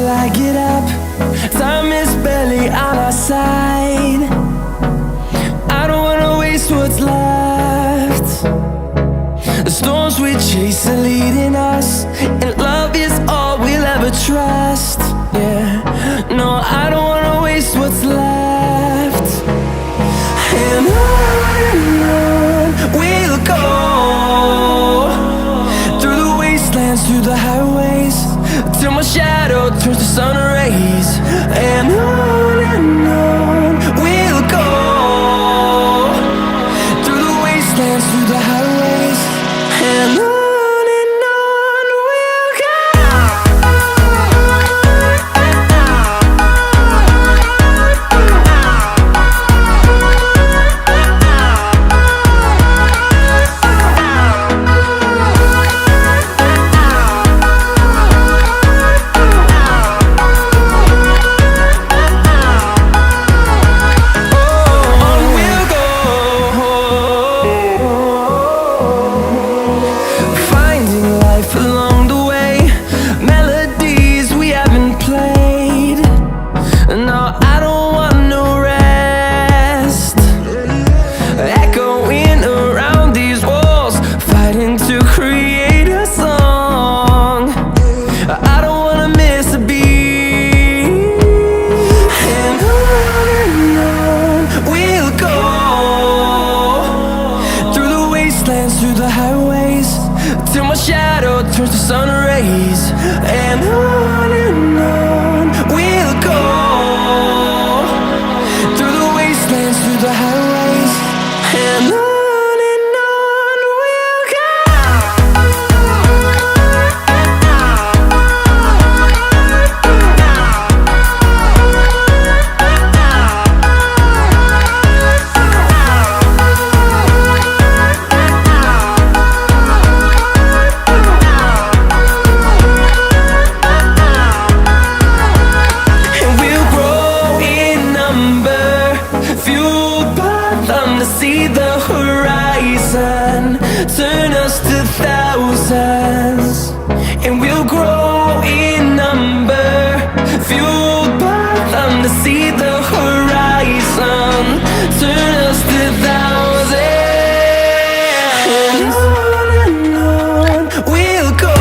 till I get up. Time is barely on our side. I don't wanna waste what's left. The storms we chase are leading us, and love is all we'll ever trust. Yeah, no, I don't wanna waste what's left. And on we'll go, through the wastelands, through the highways, till my shadow turns to sun rays. And on we'll go, through the wastelands, through the highways, and on. Through the highways, till my shadow turns to sun rays. And on we'll go, through the wastelands, through the highways, and on. See the horizon turn us to thousands, and we'll grow in number, fueled by them. To see the horizon turn us to thousands, and on we'll go,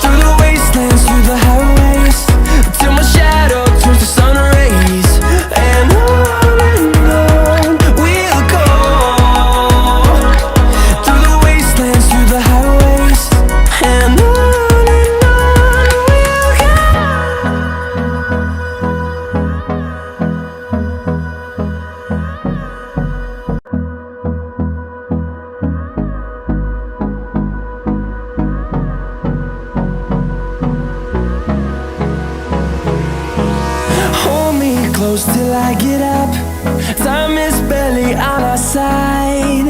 through the wastelands, through the highways, till my shadow turns to sun rays. And close till I get up. Time is barely on our side.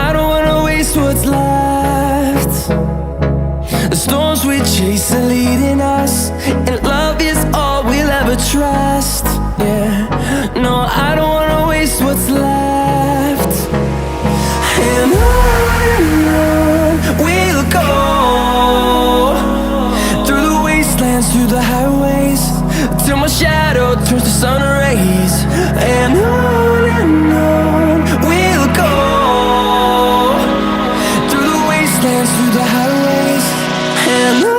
I don't wanna waste what's left. The storms we chase are leading us, and love is all we'll ever trust. Yeah, no, I don't wanna waste what's left. And on we'll go, through the wastelands, through the highways, till my shadow turns to sun rays. And on we'll go, through the wastelands, through the highways, and on.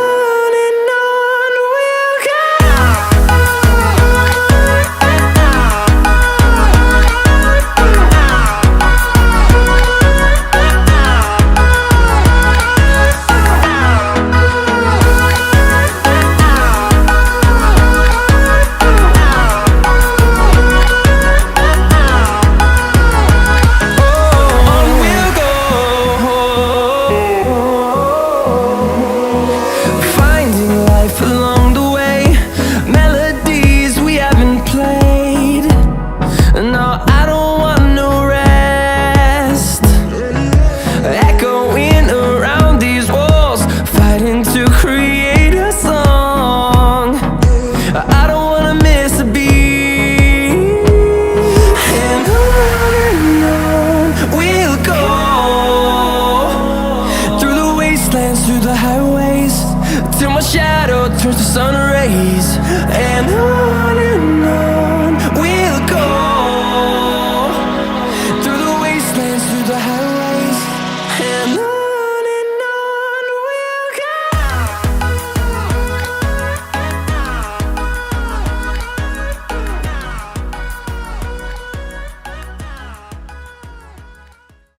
till my shadow turns to sun rays. And on